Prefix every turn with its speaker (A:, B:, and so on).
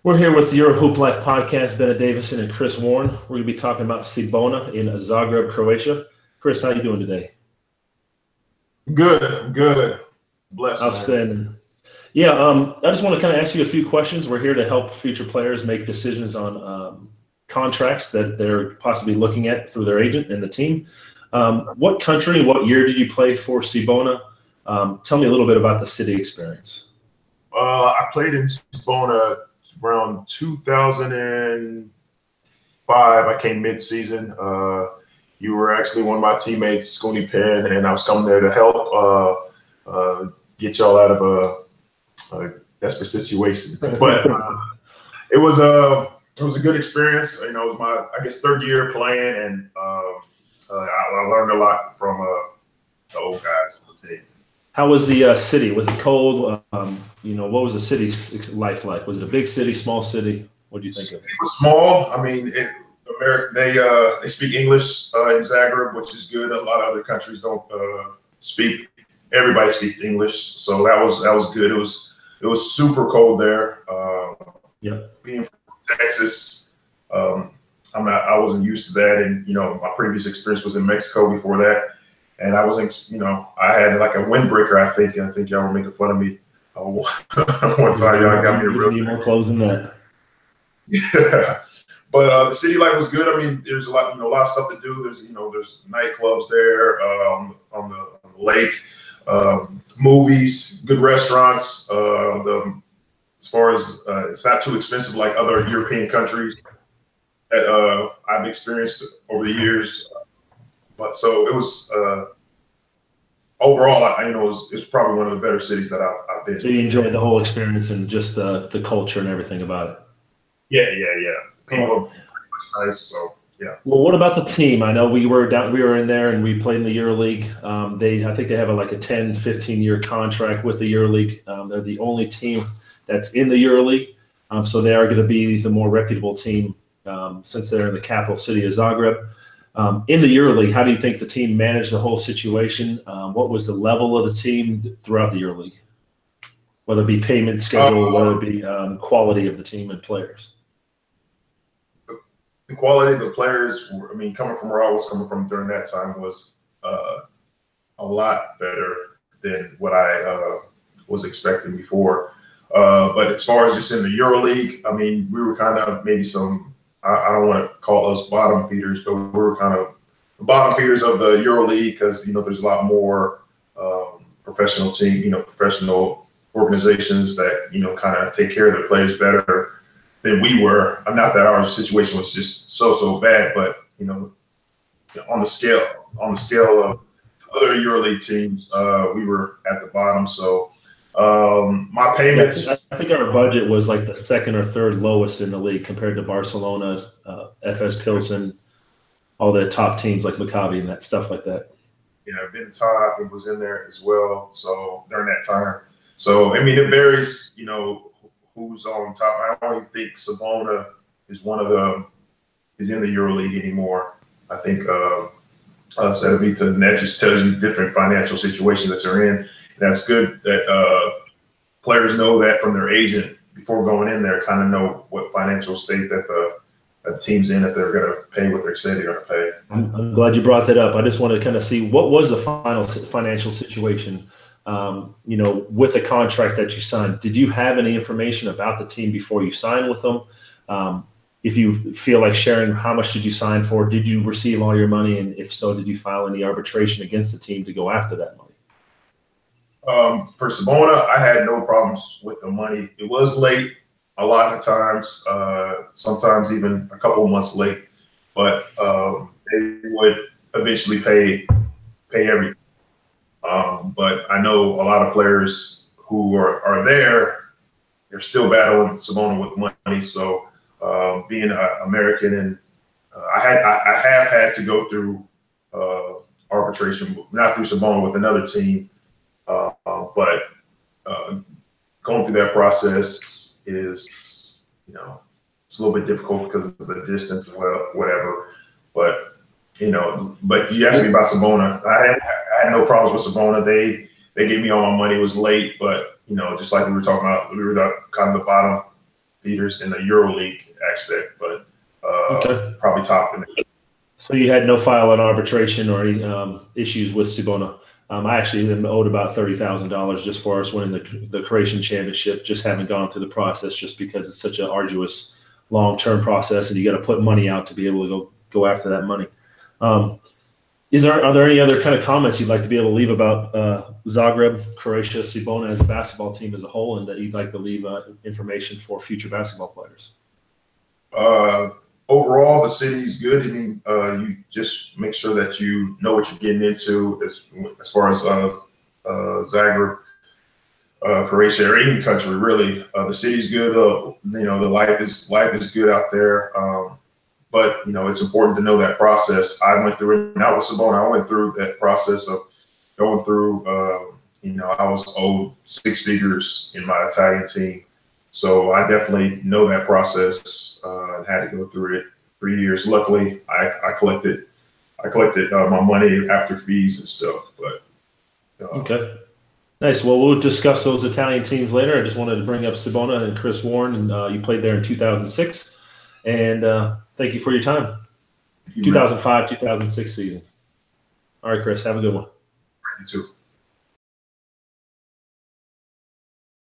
A: We're here with the EuroHooplife podcast, Bennett Davison and Chris Warren. We're going to be talking about Cibona in Zagreb, Croatia. Chris, how you doing today?
B: Good, good. Blessed, man.
A: Outstanding. Yeah, I just want to kind of ask you a few questions. We're here to help future players make decisions on contracts that they're possibly looking at through their agent and the team. What country, what year did you play for Cibona? Tell me a little bit about the city experience.
B: I played in Cibona around 2005. I came mid-season. You were actually one of my teammates, Scooney Penn, and I was coming there to help get y'all out of a desperate situation. But it was a good experience. You know, it was my, I guess, third year playing, and I learned a lot from the old guys on the team.
A: How was the city? Was it cold? What was the city's life like? Was it a big city, small city? What do you think of it?
B: It was small. I mean, they speak English in Zagreb, which is good. A lot of other countries don't speak. Everybody speaks English, so that was good. It was super cold there.
A: Yeah.
B: Being from Texas, I wasn't used to that, and my previous experience was in Mexico before that. And I wasn't, I had like a windbreaker. I think y'all were making fun of me one time. Y'all got me a real.
A: Need more clothes than that.
B: Yeah, but the city life was good. I mean, there's a lot of stuff to do. There's nightclubs there on the lake, movies, good restaurants. As far as it's not too expensive like other European countries that I've experienced over the years. But so it was overall, it's probably one of the better cities that I've been.
A: So you enjoyed the whole experience and just the culture and everything about it.
B: Yeah. People are nice. So yeah.
A: Well, what about the team? I know we were in there and we played in the EuroLeague. I think they have a 10, 15-year contract with the EuroLeague. They're the only team that's in the EuroLeague. So they are going to be the more reputable team since they're in the capital city of Zagreb. In the EuroLeague, how do you think the team managed the whole situation? What was the level of the team throughout the EuroLeague? Whether it be payment schedule, whether it be quality of the team and players.
B: The quality of the players, coming from where I was coming from during that time was a lot better than what I was expecting before. But as far as just in the EuroLeague, we were kind of maybe some, I don't want to call us bottom feeders, but we were kind of the bottom feeders of the EuroLeague because, there's a lot more professional professional organizations that, kind of take care of their players better than we were. Not that our situation was just so bad, but, on the scale of other EuroLeague teams, we were at the bottom. So my payments.
A: I think our budget was like the second or third lowest in the league compared to Barcelona, FS Pilsen, all the top teams like Maccabi and that stuff like that.
B: Yeah, Benetton, I think, was in there as well. So during that time, so it varies. Who's on top. I don't even think Cibona is in the EuroLeague anymore. I think Cedevita, and that just tells you different financial situations that they're in. And that's good that players know that from their agent before going in there, kind of know what financial state that the team's in, if they're going to pay what they say they're going to pay.
A: I'm glad you brought that up. I just want to kind of see what was the final financial situation, with the contract that you signed. Did you have any information about the team before you signed with them? If you feel like sharing, how much did you sign for? Did you receive all your money? And if so, did you file any arbitration against the team to go after that money?
B: For Cibona, I had no problems with the money. It was late a lot of times, sometimes even a couple of months late, but they would eventually pay everything. But I know a lot of players who are there, they're still battling Cibona with money. So being an American, and I have had to go through arbitration, not through Cibona, with another team. But going through that process is, it's a little bit difficult because of the distance, whatever. But but you asked me about Cibona. I had no problems with Cibona. They gave me all my money. It was late, but just like we were talking about, we were kind of the bottom feeders in the EuroLeague aspect, but
A: Okay.
B: probably top in the.
A: So you had no file on arbitration or any issues with Cibona. I actually am owed about $30,000 just for us winning the Croatian championship. Just haven't gone through the process just because it's such an arduous, long-term process, and you got to put money out to be able to go after that money. Are there any other kind of comments you'd like to be able to leave about Zagreb, Croatia, Cibona as a basketball team as a whole, and that you'd like to leave information for future basketball players?
B: Overall, the city's good. I mean, you just make sure that you know what you're getting into as far as Zagreb, Croatia, or any country really. The city's good. The life is good out there. But it's important to know that process. I went through it. Not with Cibona. I went through that process of going through. I was owed 6 figures in my Italian team. So I definitely know that process and had to go through it 3 years. Luckily, I collected my money after fees and stuff. But
A: okay, nice. Well, we'll discuss those Italian teams later. I just wanted to bring up Cibona and Chris Warren, and you played there in 2006. And thank you for your time. 2005, 2006 season. All right, Chris, have a good one.
B: You too.